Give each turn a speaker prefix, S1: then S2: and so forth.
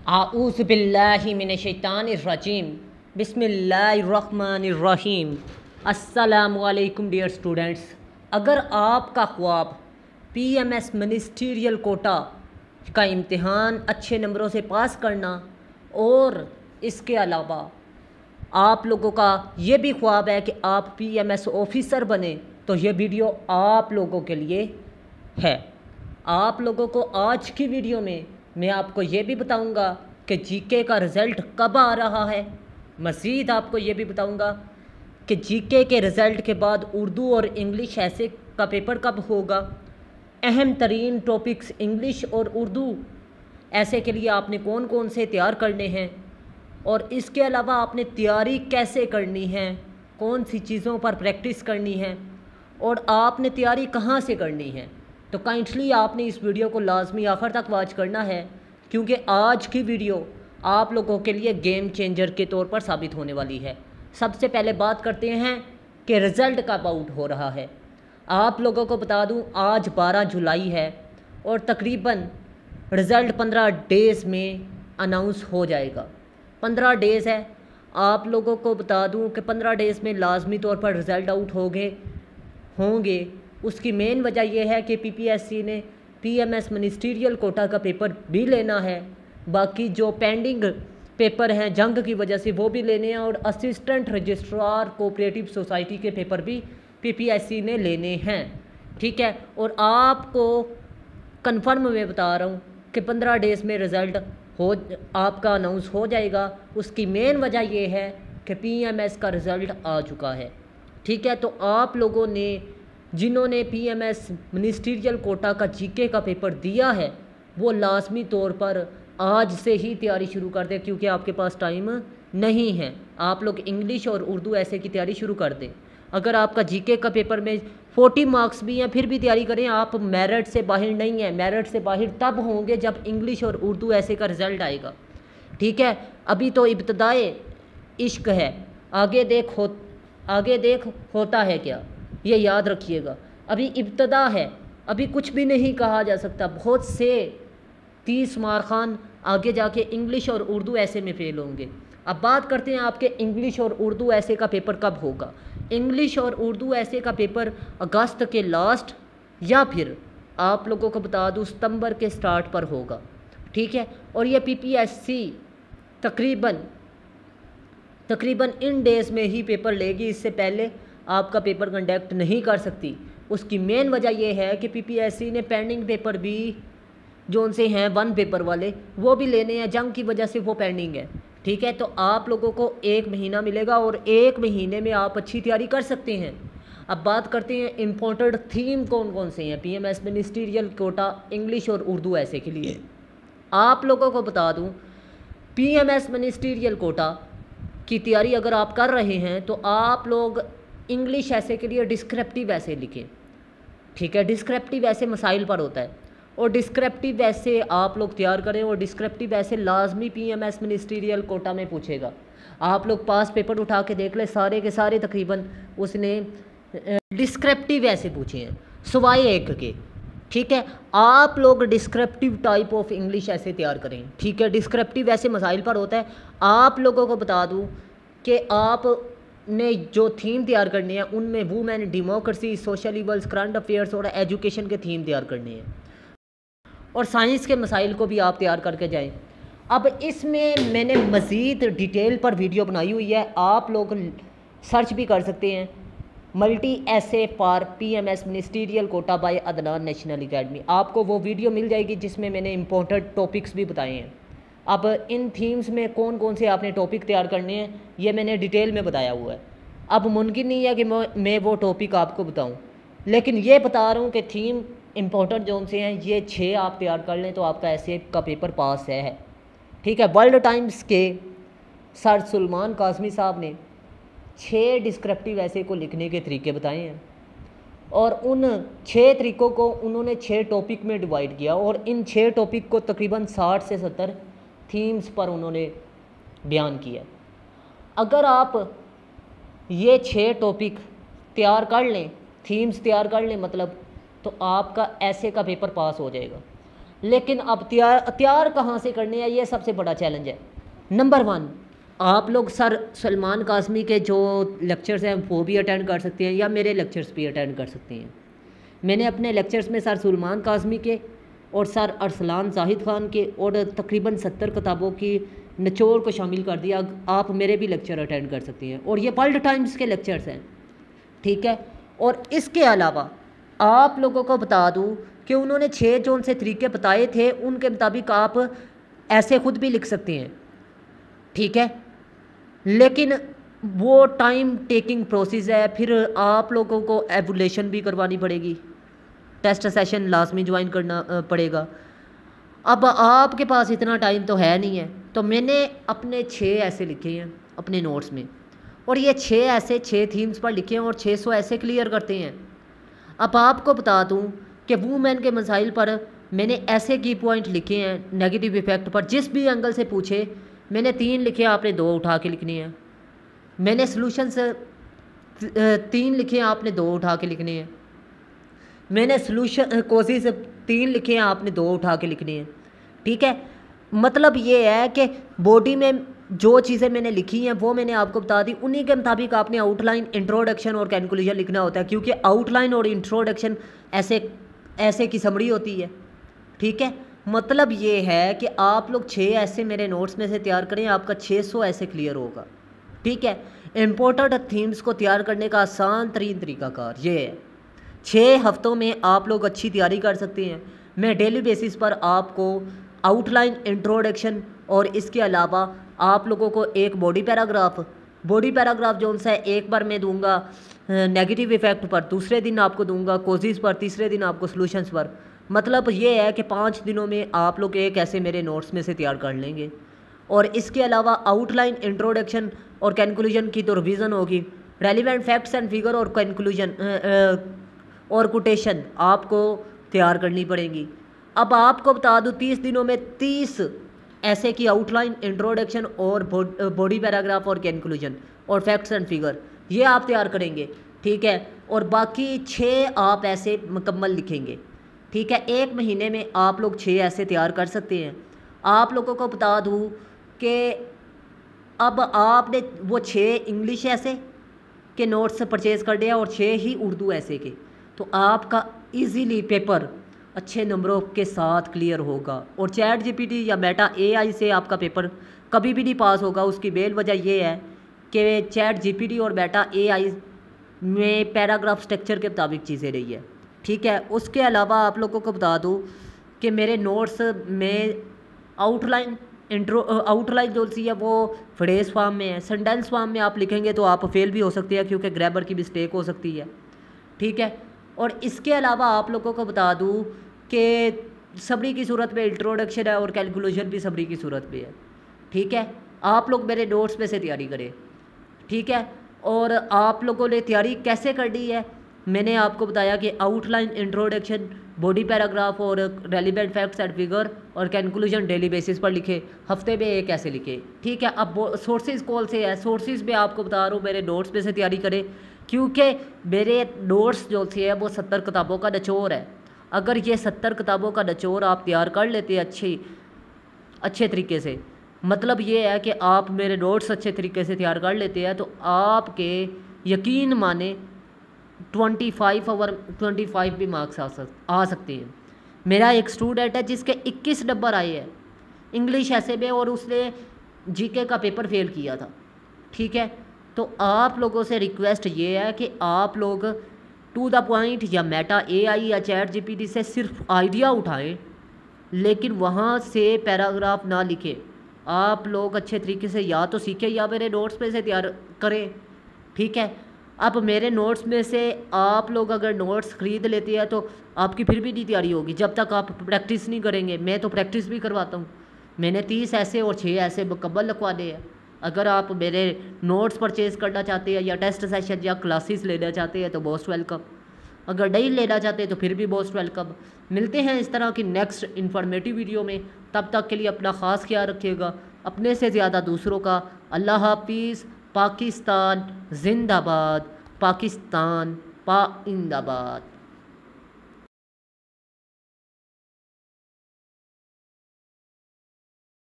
S1: आऊज़ु बिल्लाहि मिनश्शैतानिर्रजीम बिस्मिल्लाहिर्रहमानिर्रहीम। अस्सलामु अलैकुम डियर स्टूडेंट्स। अगर आपका ख्वाब पीएमएस मिनिस्टीरियल कोटा का इम्तिहान अच्छे नंबरों से पास करना और इसके अलावा आप लोगों का ये भी ख्वाब है कि आप पीएमएस ऑफिसर बने, तो ये वीडियो आप लोगों के लिए है। आप लोगों को आज की वीडियो में मैं आपको ये भी बताऊंगा कि जीके का रिज़ल्ट कब आ रहा है। मज़ीद आपको ये भी बताऊंगा कि जीके के रिज़ल्ट के बाद उर्दू और इंग्लिश ऐसे का पेपर कब होगा। अहम तरीन टॉपिक्स इंग्लिश और उर्दू ऐसे के लिए आपने कौन कौन से तैयार करने हैं और इसके अलावा आपने तैयारी कैसे करनी है, कौन सी चीज़ों पर प्रैक्टिस करनी है और आपने तैयारी कहाँ से करनी है। तो काइंडली आपने इस वीडियो को लाजमी आखिर तक वॉच करना है, क्योंकि आज की वीडियो आप लोगों के लिए गेम चेंजर के तौर पर साबित होने वाली है। सबसे पहले बात करते हैं कि रिज़ल्ट कब आउट हो रहा है। आप लोगों को बता दूं, आज 12 जुलाई है और तकरीबन रिज़ल्ट 15 डेज़ में अनाउंस हो जाएगा। 15 डेज़ है। आप लोगों को बता दूं कि 15 डेज़ में लाजमी तौर पर रिज़ल्ट आउट होंगे। उसकी मेन वजह यह है कि पीपीएससी ने पीएमएस मिनिस्टीरियल कोटा का पेपर भी लेना है, बाकी जो पेंडिंग पेपर हैं जंग की वजह से वो भी लेने हैं और असिस्टेंट रजिस्ट्रार कोऑपरेटिव सोसाइटी के पेपर भी पीपीएससी ने लेने हैं। ठीक है, और आपको कंफर्म मैं बता रहा हूँ कि 15 डेज़ में रिज़ल्ट आपका अनाउंस हो जाएगा। उसकी मेन वजह यह है कि पीएमएस का रिज़ल्ट आ चुका है। ठीक है, तो आप लोगों ने जिन्होंने पीएमएस मिनिस्टीरियल कोटा का जीके का पेपर दिया है वो लाजमी तौर पर आज से ही तैयारी शुरू कर दें, क्योंकि आपके पास टाइम नहीं है। आप लोग इंग्लिश और उर्दू ऐसे की तैयारी शुरू कर दें। अगर आपका जीके का पेपर में 40 मार्क्स भी हैं फिर भी तैयारी करें। आप मेरिट से बाहर नहीं हैं। मेरिट से बाहर तब होंगे जब इंग्लिश और उर्दू ऐसे का रिज़ल्ट आएगा। ठीक है, अभी तो इब्तदाए इश्क है, आगे देख होता है क्या, ये याद रखिएगा। अभी इब्तदा है, अभी कुछ भी नहीं कहा जा सकता। बहुत से 30 मारखान आगे जाके इंग्लिश और उर्दू ऐसे में फेल होंगे। अब बात करते हैं आपके इंग्लिश और उर्दू ऐसे का पेपर कब होगा। इंग्लिश और उर्दू ऐसे का पेपर अगस्त के लास्ट या फिर आप लोगों को बता दूँ सितंबर के स्टार्ट पर होगा। ठीक है, और ये पीपीएससी तकरीबन इन डेज़ में ही पेपर लेगी। इससे पहले आपका पेपर कंडक्ट नहीं कर सकती। उसकी मेन वजह यह है कि पीपीएससी ने पेंडिंग पेपर भी जो उनसे हैं 1 पेपर वाले वो भी लेने हैं, जंग की वजह से वो पेंडिंग है। ठीक है, तो आप लोगों को 1 महीना मिलेगा और 1 महीने में आप अच्छी तैयारी कर सकते हैं। अब बात करते हैं इम्पोर्टेंट थीम कौन कौन से हैं पीएमएस मिनिस्टीरियल कोटा इंग्लिश और उर्दू ऐसे के लिए। आप लोगों को बता दूँ, पीएमएस मिनिस्टीरियल कोटा की तैयारी अगर आप कर रहे हैं तो आप लोग इंग्लिश ऐसे के लिए डिस्क्रिप्टिव ऐसे लिखें। ठीक है, डिस्क्रिप्टिव ऐसे मसाइल पर होता है और डिस्क्रिप्टिव ऐसे आप लोग तैयार करें और डिस्क्रिप्टिव ऐसे लाजमी पीएमएस मिनिस्टीरियल कोटा में पूछेगा। आप लोग पास पेपर उठा के देख ले, सारे के सारे तकरीबन उसने डिस्क्रिप्टिव ऐसे पूछे हैं सिवाय एक के। ठीक है, आप लोग डिस्क्रिप्टिव टाइप ऑफ इंग्लिश ऐसे तैयार करें। ठीक है, डिस्क्रिप्टिव ऐसे मसाइल पर होता है। आप लोगों को बता दूँ कि आप ने जो थीम तैयार करनी है उनमें women, democracy, social evils, current affairs और एजुकेशन के थीम तैयार करने हैं और साइंस के मसाइल को भी आप तैयार करके जाएं। अब इसमें मैंने मज़ीद डिटेल पर वीडियो बनाई हुई है, आप लोग सर्च भी कर सकते हैं। मल्टी ऐसे for PMS ministerial quota by Adnan national academy, आपको वो वीडियो मिल जाएगी जिसमें मैंने इंपॉर्टेंट टॉपिक्स भी बताए हैं। अब इन थीम्स में कौन कौन से आपने टॉपिक तैयार करने हैं ये मैंने डिटेल में बताया हुआ है। अब मुमकिन नहीं है कि मैं वो टॉपिक आपको बताऊं, लेकिन ये बता रहा हूँ कि थीम इंपॉर्टेंट जो से हैं ये 6 आप तैयार कर लें तो आपका ऐसे का पेपर पास है। ठीक है, वर्ल्ड टाइम्स के सर सुलेमान काज़मी साहब ने 6 डिस्क्रिप्टिव ऐसे को लिखने के तरीके बताए हैं और उन 6 तरीक़ों को उन्होंने 6 टॉपिक में डिवाइड किया और इन 6 टॉपिक को तकरीबन 60 से 70 थीम्स पर उन्होंने बयान किया। अगर आप ये 6 टॉपिक तैयार कर लें, थीम्स तैयार कर लें मतलब, तो आपका ऐसे का पेपर पास हो जाएगा। लेकिन अब तैयार कहाँ से करने हैं, ये सबसे बड़ा चैलेंज है। नंबर 1, आप लोग सर सलमान काज़मी के जो लेक्चर्स हैं वो भी अटेंड कर सकते हैं या मेरे लेक्चर्स भी अटेंड कर सकते हैं। मैंने अपने लेक्चर्स में सर सलमान काज़मी के और सर अरसलान जाहिद ख़ान के और तकरीबन 70 किताबों की निचोड़ को शामिल कर दिया। आप मेरे भी लेक्चर अटेंड कर सकती हैं और ये वर्ल्ड टाइम्स के लेक्चर्स हैं, ठीक है। और इसके अलावा आप लोगों को बता दूं कि उन्होंने 6 जो उनसे तरीके बताए थे उनके मुताबिक आप ऐसे खुद भी लिख सकते हैं, ठीक है। लेकिन वो टाइम टेकिंग प्रोसेस है, फिर आप लोगों को एवुलेशन भी करवानी पड़ेगी, टेस्ट सेशन लाजमी ज्वाइन करना पड़ेगा। अब आपके पास इतना टाइम तो है नहीं है, तो मैंने अपने 6 ऐसे लिखे हैं अपने नोट्स में, और ये 6 ऐसे 6 थीम्स पर लिखे हैं और 600 ऐसे क्लियर करते हैं। अब आपको बता दूं कि वूमेन के मसाइल पर मैंने ऐसे की पॉइंट लिखे हैं नेगेटिव इफ़ेक्ट पर, जिस भी एंगल से पूछे मैंने 3 लिखे, आपने 2 उठा के लिखने हैं। मैंने सॉल्यूशंस 3 लिखे हैं, आपने 2 उठा के लिखने हैं। मैंने सॉल्यूशन कोशिश 3 लिखे हैं, आपने 2 उठा के लिखने हैं, ठीक है। मतलब ये है कि बॉडी में जो चीज़ें मैंने लिखी हैं वो मैंने आपको बता दी, उन्हीं के मुताबिक आपने आउटलाइन, इंट्रोडक्शन और कंक्लूजन लिखना होता है, क्योंकि आउटलाइन और इंट्रोडक्शन ऐसे की समरी होती है, ठीक है। मतलब ये है कि आप लोग 6 ऐसे मेरे नोट्स में से तैयार करें, आपका 600 ऐसे क्लियर होगा, ठीक है। इम्पोर्टेंट थीम्स को तैयार करने का आसान तरीन तरीक़ाकार ये है। 6 हफ्तों में आप लोग अच्छी तैयारी कर सकते हैं। मैं डेली बेसिस पर आपको आउटलाइन, इंट्रोडक्शन और इसके अलावा आप लोगों को एक बॉडी पैराग्राफ जो उनसे एक बार मैं दूंगा नेगेटिव इफ़ेक्ट पर, दूसरे दिन आपको दूंगा कोजेज़ पर, तीसरे दिन आपको सॉल्यूशंस पर। मतलब ये है कि 5 दिनों में आप लोग एक ऐसे मेरे नोट्स में से तैयार कर लेंगे। और इसके अलावा आउटलाइन, इंट्रोडक्शन और कंक्लूजन की तो रिवीजन होगी। रेलिवेंट फैक्ट्स एंड फिगर और कंक्लूजन और कोटेशन आपको तैयार करनी पड़ेगी। अब आपको बता दूं 30 दिनों में 30 ऐसे की आउटलाइन, इंट्रोडक्शन और बॉडी पैराग्राफ और कंक्लूजन और फैक्ट्स एंड फिगर ये आप तैयार करेंगे, ठीक है। और बाकी 6 आप ऐसे मुकम्मल लिखेंगे, ठीक है। 1 महीने में आप लोग 6 ऐसे तैयार कर सकते हैं। आप लोगों को बता दूं कि अब आपने वो 6 इंग्लिश ऐसे के नोट्स परचेज़ कर दिया और 6 ही उर्दू ऐसे के, तो आपका इजीली पेपर अच्छे नंबरों के साथ क्लियर होगा। और चैट जीपीटी या मेटा एआई से आपका पेपर कभी भी नहीं पास होगा। उसकी बेल वजह ये है कि चैट जीपीटी और मेटा एआई में पैराग्राफ स्ट्रक्चर के मुताबिक चीज़ें रही है, ठीक है। उसके अलावा आप लोगों को बता दूँ कि मेरे नोट्स में आउटलाइन जो सी है वो फ्रेज फॉर्म में है। सेंटेंस फॉर्म में आप लिखेंगे तो आप फेल भी हो सकते हैं, क्योंकि ग्रामर की मिस्टेक हो सकती है, ठीक है। और इसके अलावा आप लोगों को बता दूं कि समरी की सूरत में इंट्रोडक्शन है और कैलकुलेशन भी समरी की सूरत में है, ठीक है। आप लोग मेरे नोट्स में से तैयारी करें, ठीक है। और आप लोगों ने तैयारी कैसे करनी है मैंने आपको बताया कि आउटलाइन, इंट्रोडक्शन, बॉडी पैराग्राफ और रेलिवेंट फैक्ट्स एंड फिगर और कंक्लूजन डेली बेसिस पर लिखे, हफ्ते में एक ऐसे लिखे, ठीक है। अब सोर्सेज कौन से है, सोर्सेज में आपको बता रहा हूँ मेरे नोट्स में से तैयारी करें, क्योंकि मेरे नोट्स जो थे वो 70 किताबों का निचोड़ है। अगर ये 70 किताबों का निचोड़ आप तैयार कर लेते हैं अच्छे तरीके से, मतलब ये है कि आप मेरे नोट्स अच्छे तरीके से तैयार कर लेते हैं, तो आपके यकीन माने 25 भी मार्क्स आ सकते हैं। मेरा एक स्टूडेंट है जिसके 21 नंबर आए हैं इंग्लिश ऐसे में, और उसने जीके का पेपर फेल किया था, ठीक है। तो आप लोगों से रिक्वेस्ट ये है कि आप लोग टू द पॉइंट या मेटा एआई या चैट जीपीटी से सिर्फ आइडिया उठाएं, लेकिन वहाँ से पैराग्राफ ना लिखें। आप लोग अच्छे तरीके से या तो सीखें या मेरे नोट्स में से तैयार करें, ठीक है। अब मेरे नोट्स में से आप लोग अगर नोट्स ख़रीद लेते हैं तो आपकी फिर भी नहीं तैयारी होगी जब तक आप प्रैक्टिस नहीं करेंगे। मैं तो प्रैक्टिस भी करवाता हूँ, मैंने 30 ऐसे और 6 ऐसे मुकम्मल लिखवाने हैं। अगर आप मेरे नोट्स परचेज़ करना चाहते हैं या टेस्ट सेशन या क्लासेस लेना चाहते हैं तो मोस्ट वेलकम, अगर नहीं लेना चाहते तो फिर भी मोस्ट वेलकम। मिलते हैं इस तरह की नेक्स्ट इन्फॉर्मेटिव वीडियो में, तब तक के लिए अपना ख़ास ख्याल रखिएगा, अपने से ज़्यादा दूसरों का। अल्लाह हाफिज़। पाकिस्तान जिंदाबाद, पाकिस्तान पाइंदाबाद।